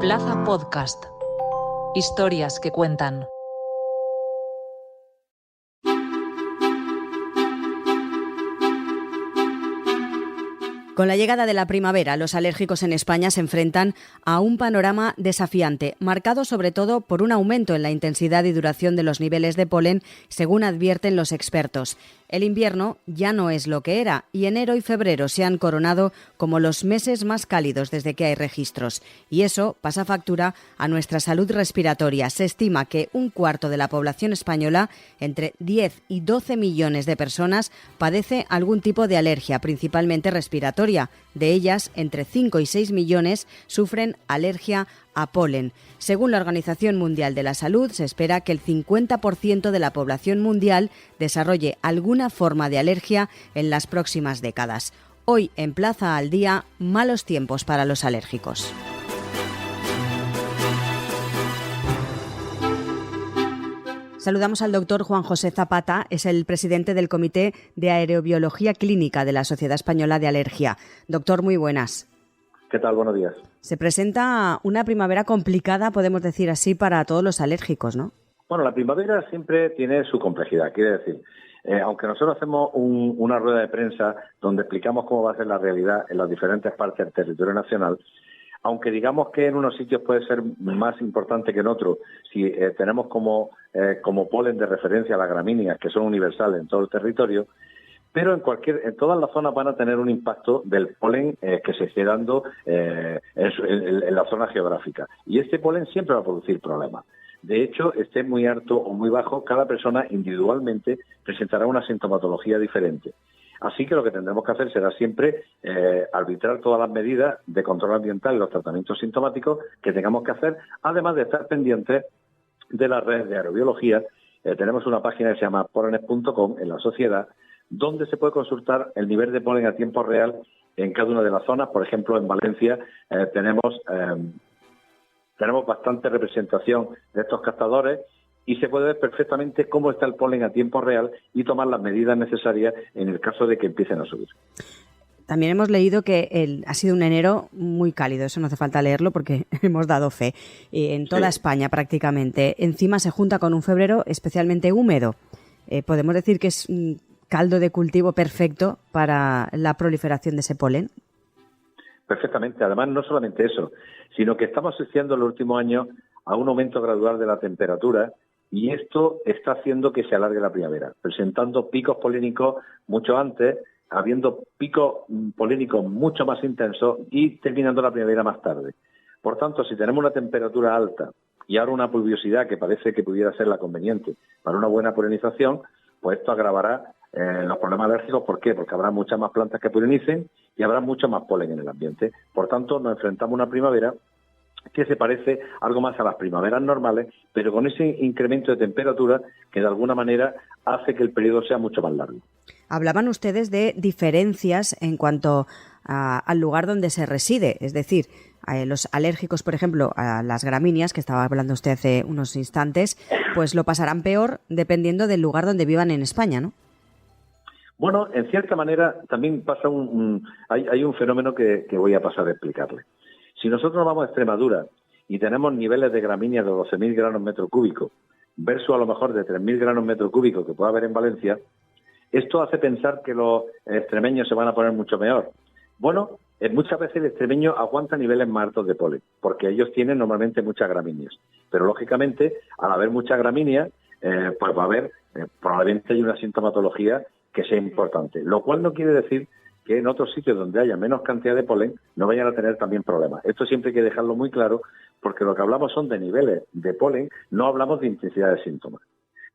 Plaza Podcast. Historias que cuentan. Con la llegada de la primavera, los alérgicos en España se enfrentan a un panorama desafiante, marcado sobre todo por un aumento en la intensidad y duración de los niveles de polen, según advierten los expertos. El invierno ya no es lo que era y enero y febrero se han coronado como los meses más cálidos desde que hay registros. Y eso pasa factura a nuestra salud respiratoria. Se estima que un cuarto de la población española, entre 10 y 12 millones de personas, padece algún tipo de alergia, principalmente respiratoria. De ellas, entre 5 y 6 millones sufren alergia a polen. Según la Organización Mundial de la Salud, se espera que el 50% de la población mundial desarrolle alguna forma de alergia en las próximas décadas. Hoy, en Plaza al Día, malos tiempos para los alérgicos. Saludamos al doctor Juan José Zapata, es el presidente del Comité de Aerobiología Clínica de la Sociedad Española de Alergia. Doctor, muy buenas. ¿Qué tal? Buenos días. Se presenta una primavera complicada, podemos decir así, para todos los alérgicos, ¿no? Bueno, la primavera siempre tiene su complejidad. Quiere decir, aunque nosotros hacemos una rueda de prensa donde explicamos cómo va a ser la realidad en las diferentes partes del territorio nacional, aunque digamos que en unos sitios puede ser más importante que en otros, si tenemos como polen de referencia las gramíneas, que son universales en todo el territorio, pero en todas las zonas van a tener un impacto del polen que se esté dando en la zona geográfica. Y este polen siempre va a producir problemas. De hecho, esté muy alto o muy bajo, cada persona individualmente presentará una sintomatología diferente. Así que lo que tendremos que hacer será siempre arbitrar todas las medidas de control ambiental y los tratamientos sintomáticos que tengamos que hacer, además de estar pendientes de las redes de aerobiología. Tenemos una página que se llama polenes.com en la sociedad, donde se puede consultar el nivel de polen a tiempo real en cada una de las zonas. Por ejemplo, en Valencia tenemos bastante representación de estos captadores y se puede ver perfectamente cómo está el polen a tiempo real y tomar las medidas necesarias en el caso de que empiecen a subir. También hemos leído que ha sido un enero muy cálido, eso no hace falta leerlo porque hemos dado fe, en toda España prácticamente. Encima se junta con un febrero especialmente húmedo. Podemos decir que es un caldo de cultivo perfecto para la proliferación de ese polen. Perfectamente. Además, no solamente eso, sino que estamos asistiendo en los últimos años a un aumento gradual de la temperatura y esto está haciendo que se alargue la primavera, presentando picos polénicos mucho antes, habiendo picos polénicos mucho más intensos y terminando la primavera más tarde. Por tanto, si tenemos una temperatura alta y ahora una pluviosidad que parece que pudiera ser la conveniente para una buena polinización, pues esto agravará los problemas alérgicos. ¿Por qué? Porque habrá muchas más plantas que polinicen y habrá mucho más polen en el ambiente. Por tanto, nos enfrentamos a una primavera que se parece algo más a las primaveras normales, pero con ese incremento de temperatura que de alguna manera hace que el periodo sea mucho más largo. Hablaban ustedes de diferencias en cuanto al lugar donde se reside, es decir, los alérgicos, por ejemplo, a las gramíneas, que estaba hablando usted hace unos instantes, pues lo pasarán peor dependiendo del lugar donde vivan en España, ¿no? Bueno, en cierta manera también pasa hay un fenómeno que voy a pasar a explicarle. Si nosotros vamos a Extremadura y tenemos niveles de gramíneas de 12.000 granos metro cúbico versus a lo mejor de 3.000 granos metro cúbico que pueda haber en Valencia, esto hace pensar que los extremeños se van a poner mucho peor. Bueno, muchas veces el extremeño aguanta niveles más altos de polen, porque ellos tienen normalmente muchas gramíneas. Pero lógicamente, al haber muchas gramíneas, pues va a haber, probablemente hay una sintomatología que sea importante. Lo cual no quiere decir que en otros sitios donde haya menos cantidad de polen no vayan a tener también problemas. Esto siempre hay que dejarlo muy claro, porque lo que hablamos son de niveles de polen, no hablamos de intensidad de síntomas.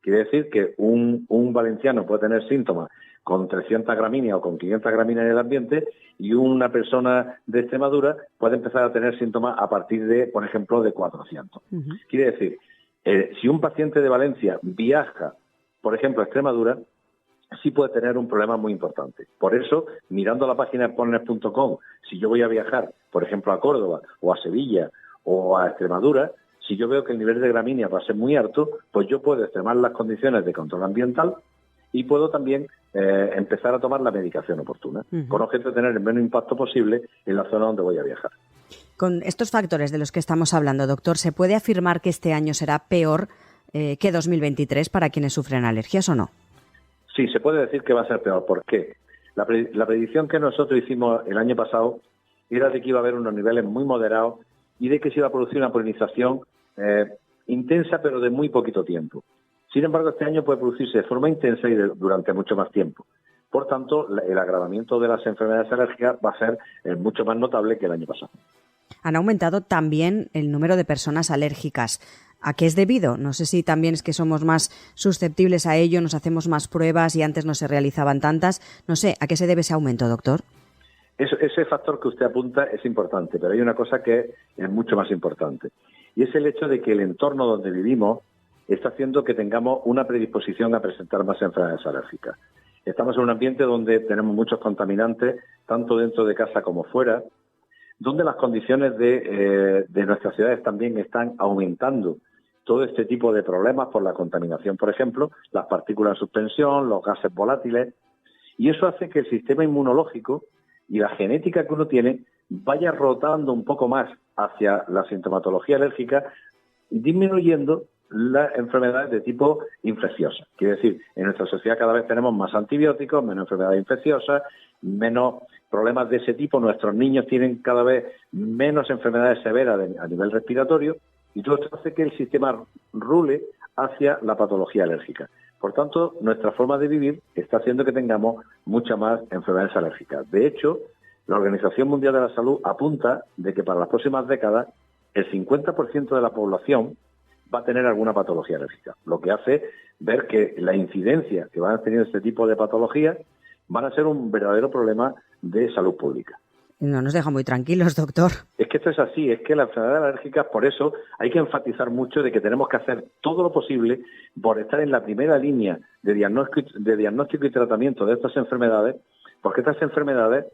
Quiere decir que un valenciano puede tener síntomas con 300 gramíneas o con 500 gramíneas en el ambiente y una persona de Extremadura puede empezar a tener síntomas a partir de, por ejemplo, de 400. Uh-huh. Quiere decir, si un paciente de Valencia viaja, por ejemplo, a Extremadura, sí puede tener un problema muy importante. Por eso, mirando la página de polenes.com, si yo voy a viajar, por ejemplo, a Córdoba o a Sevilla o a Extremadura, si yo veo que el nivel de gramíneas va a ser muy alto, pues yo puedo extremar las condiciones de control ambiental y puedo también empezar a tomar la medicación oportuna, con objeto de tener el menos impacto posible en la zona donde voy a viajar. Con estos factores de los que estamos hablando, doctor, ¿se puede afirmar que este año será peor que 2023 para quienes sufren alergias o no? Sí, se puede decir que va a ser peor. ¿Por qué? La predicción que nosotros hicimos el año pasado era de que iba a haber unos niveles muy moderados y de que se iba a producir una polinización intensa, pero de muy poquito tiempo. Sin embargo, este año puede producirse de forma intensa y durante mucho más tiempo. Por tanto, el agravamiento de las enfermedades alérgicas va a ser mucho más notable que el año pasado. Han aumentado también el número de personas alérgicas. ¿A qué es debido? No sé si también es que somos más susceptibles a ello, nos hacemos más pruebas y antes no se realizaban tantas. No sé, ¿a qué se debe ese aumento, doctor? Ese factor que usted apunta es importante, pero hay una cosa que es mucho más importante. Y es el hecho de que el entorno donde vivimos está haciendo que tengamos una predisposición a presentar más enfermedades alérgicas. Estamos en un ambiente donde tenemos muchos contaminantes, tanto dentro de casa como fuera, donde las condiciones de nuestras ciudades también están aumentando todo este tipo de problemas por la contaminación, por ejemplo, las partículas en suspensión, los gases volátiles, y eso hace que el sistema inmunológico y la genética que uno tiene vaya rotando un poco más hacia la sintomatología alérgica, disminuyendo las enfermedades de tipo infecciosa. Quiere decir, en nuestra sociedad cada vez tenemos más antibióticos, menos enfermedades infecciosas, menos problemas de ese tipo. Nuestros niños tienen cada vez menos enfermedades severas a nivel respiratorio y todo esto hace que el sistema rule hacia la patología alérgica. Por tanto, nuestra forma de vivir está haciendo que tengamos muchas más enfermedades alérgicas. De hecho, la Organización Mundial de la Salud apunta de que para las próximas décadas el 50% de la población va a tener alguna patología alérgica, lo que hace ver que la incidencia que van a tener este tipo de patologías van a ser un verdadero problema de salud pública. No nos deja muy tranquilos, doctor. Es que esto es así, es que las enfermedades alérgicas, por eso hay que enfatizar mucho de que tenemos que hacer todo lo posible por estar en la primera línea de diagnóstico y tratamiento de estas enfermedades, porque estas enfermedades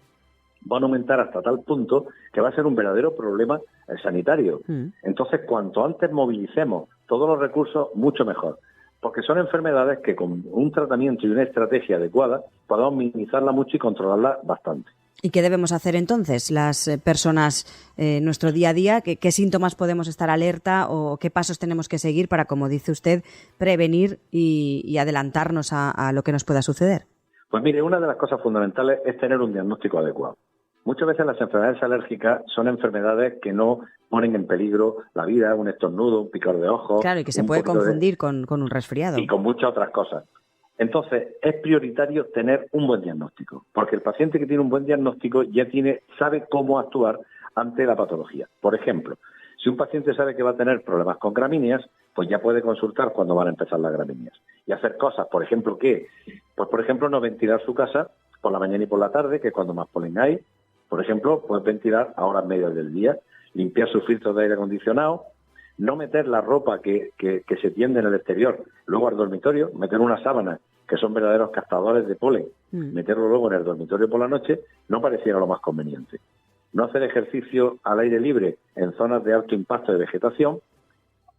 van a aumentar hasta tal punto que va a ser un verdadero problema sanitario. Entonces, cuanto antes movilicemos todos los recursos, mucho mejor. Porque son enfermedades que con un tratamiento y una estrategia adecuada podemos minimizarla mucho y controlarla bastante. ¿Y qué debemos hacer entonces las personas en nuestro día a día? ¿Qué síntomas podemos estar alerta o qué pasos tenemos que seguir para, como dice usted, prevenir y adelantarnos a lo que nos pueda suceder? Pues mire, una de las cosas fundamentales es tener un diagnóstico adecuado. Muchas veces las enfermedades alérgicas son enfermedades que no ponen en peligro la vida, un estornudo, un picor de ojos. Claro, y que se puede confundir con un resfriado. Y con muchas otras cosas. Entonces, es prioritario tener un buen diagnóstico, porque el paciente que tiene un buen diagnóstico ya sabe cómo actuar ante la patología. Por ejemplo, si un paciente sabe que va a tener problemas con gramíneas, pues ya puede consultar cuando van a empezar las gramíneas y hacer cosas, por ejemplo, pues por ejemplo, no ventilar su casa por la mañana y por la tarde, que es cuando más polen hay. Por ejemplo, puede ventilar a horas medias del día, limpiar sus filtros de aire acondicionado, no meter la ropa que se tiende en el exterior luego al dormitorio, meter unas sábanas que son verdaderos captadores de polen, meterlo luego en el dormitorio por la noche, no pareciera lo más conveniente. No hacer ejercicio al aire libre en zonas de alto impacto de vegetación,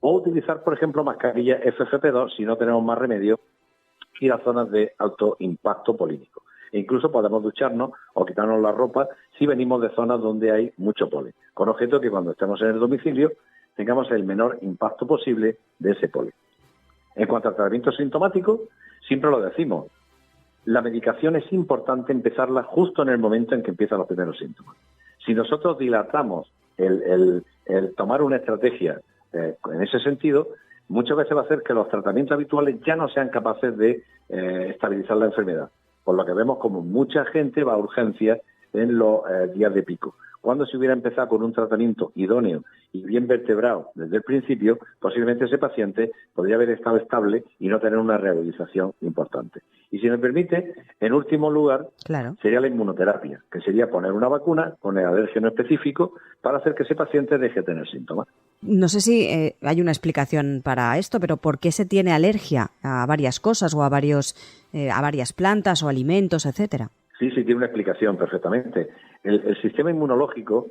o utilizar, por ejemplo, mascarillas FFP2 si no tenemos más remedio, ir a zonas de alto impacto polínico. E incluso podemos ducharnos o quitarnos la ropa si venimos de zonas donde hay mucho polen, con objeto que cuando estemos en el domicilio tengamos el menor impacto posible de ese polen. En cuanto al tratamiento sintomático, siempre lo decimos, la medicación es importante empezarla justo en el momento en que empiezan los primeros síntomas. Si nosotros dilatamos el tomar una estrategia en ese sentido, muchas veces va a hacer que los tratamientos habituales ya no sean capaces de estabilizar la enfermedad. Por lo que vemos como mucha gente va a urgencias en los días de pico. Cuando se hubiera empezado con un tratamiento idóneo y bien vertebrado desde el principio, posiblemente ese paciente podría haber estado estable y no tener una rehabilitación importante. Y si me permite, en último lugar, sería la inmunoterapia, que sería poner una vacuna con el alérgeno específico para hacer que ese paciente deje de tener síntomas. No sé si hay una explicación para esto, pero ¿por qué se tiene alergia a varias cosas o a varias plantas o alimentos, etcétera? Sí, tiene una explicación perfectamente. El sistema inmunológico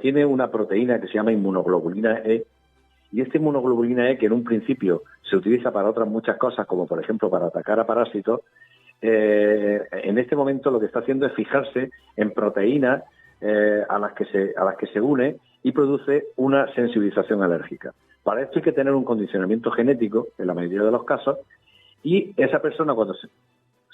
tiene una proteína que se llama inmunoglobulina E, y esta inmunoglobulina E, que en un principio se utiliza para otras muchas cosas, como por ejemplo para atacar a parásitos, en este momento lo que está haciendo es fijarse en proteínas a las que se une y produce una sensibilización alérgica. Para esto hay que tener un condicionamiento genético, en la mayoría de los casos, y esa persona cuando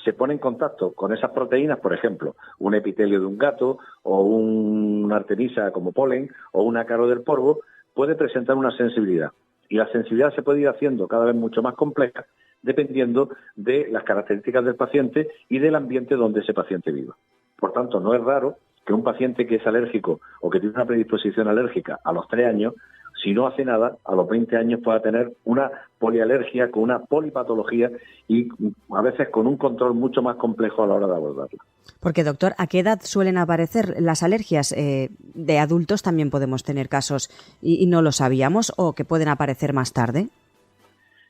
se pone en contacto con esas proteínas, por ejemplo, un epitelio de un gato o una artemisa como polen o un ácaro del polvo, puede presentar una sensibilidad. Y la sensibilidad se puede ir haciendo cada vez mucho más compleja dependiendo de las características del paciente y del ambiente donde ese paciente viva. Por tanto, no es raro que un paciente que es alérgico o que tiene una predisposición alérgica a los 3 años, si no hace nada, a los 20 años pueda tener una polialergia con una polipatología y a veces con un control mucho más complejo a la hora de abordarla. Porque, doctor, ¿a qué edad suelen aparecer las alergias? ¿De adultos también podemos tener casos y no lo sabíamos o que pueden aparecer más tarde?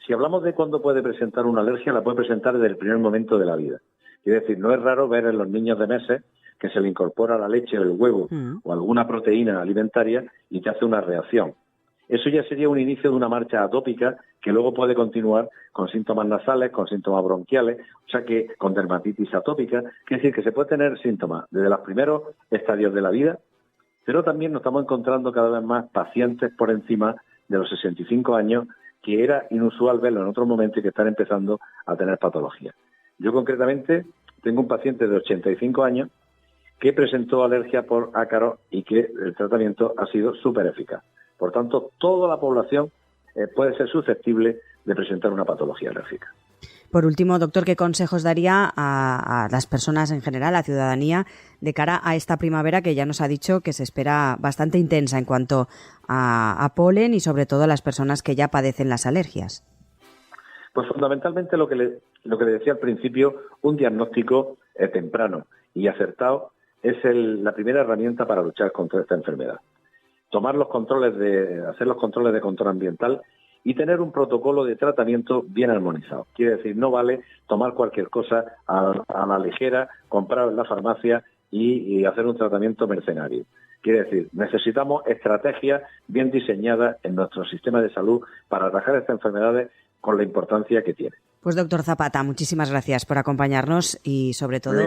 Si hablamos de cuándo puede presentar una alergia, la puede presentar desde el primer momento de la vida. Es decir, no es raro ver en los niños de meses que se le incorpora la leche o el huevo o alguna proteína alimentaria y te hace una reacción. Eso ya sería un inicio de una marcha atópica que luego puede continuar con síntomas nasales, con síntomas bronquiales, o sea que con dermatitis atópica. Es decir, que se puede tener síntomas desde los primeros estadios de la vida, pero también nos estamos encontrando cada vez más pacientes por encima de los 65 años, que era inusual verlo en otro momento y que están empezando a tener patología. Yo concretamente tengo un paciente de 85 años que presentó alergia por ácaros y que el tratamiento ha sido súper eficaz. Por tanto, toda la población puede ser susceptible de presentar una patología alérgica. Por último, doctor, ¿qué consejos daría a las personas en general, a la ciudadanía, de cara a esta primavera que ya nos ha dicho que se espera bastante intensa en cuanto a polen y sobre todo a las personas que ya padecen las alergias? Pues fundamentalmente lo que le decía al principio, un diagnóstico temprano y acertado es la primera herramienta para luchar contra esta enfermedad. Hacer los controles de control ambiental y tener un protocolo de tratamiento bien armonizado. Quiere decir, no vale tomar cualquier cosa a la ligera, comprar en la farmacia y hacer un tratamiento mercenario. Quiere decir, necesitamos estrategias bien diseñadas en nuestro sistema de salud para atajar estas enfermedades con la importancia que tienen. Pues doctor Zapata, muchísimas gracias por acompañarnos y sobre todo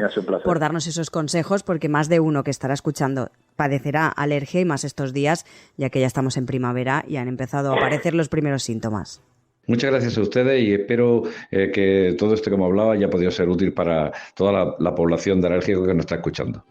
por darnos esos consejos, porque más de uno que estará escuchando padecerá alergia y más estos días, ya que ya estamos en primavera y han empezado a aparecer los primeros síntomas. Muchas gracias a ustedes y espero que todo esto que hemos hablado haya podido ser útil para toda la población de alérgicos que nos está escuchando.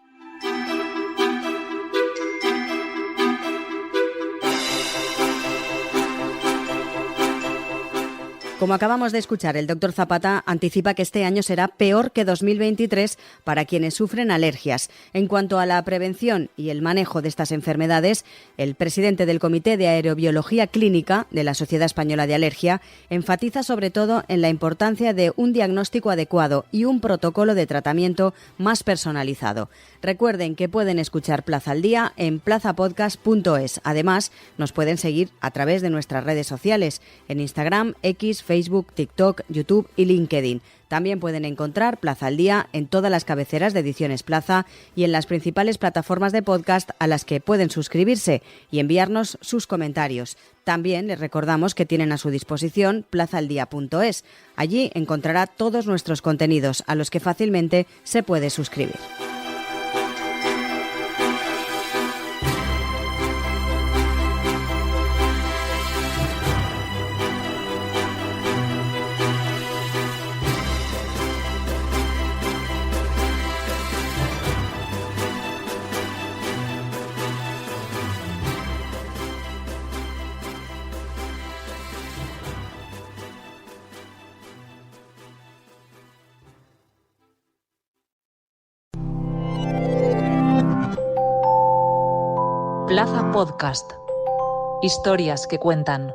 Como acabamos de escuchar, el doctor Zapata anticipa que este año será peor que 2023 para quienes sufren alergias. En cuanto a la prevención y el manejo de estas enfermedades, el presidente del Comité de Aerobiología Clínica de la Sociedad Española de Alergia enfatiza sobre todo en la importancia de un diagnóstico adecuado y un protocolo de tratamiento más personalizado. Recuerden que pueden escuchar Plaza al Día en plazapodcast.es. Además, nos pueden seguir a través de nuestras redes sociales, en Instagram, X, Facebook, TikTok, YouTube y LinkedIn. También pueden encontrar Plaza al Día en todas las cabeceras de Ediciones Plaza y en las principales plataformas de podcast a las que pueden suscribirse y enviarnos sus comentarios. También les recordamos que tienen a su disposición plazaldía.es. Allí encontrará todos nuestros contenidos a los que fácilmente se puede suscribir. Plaza Podcast. Historias que cuentan.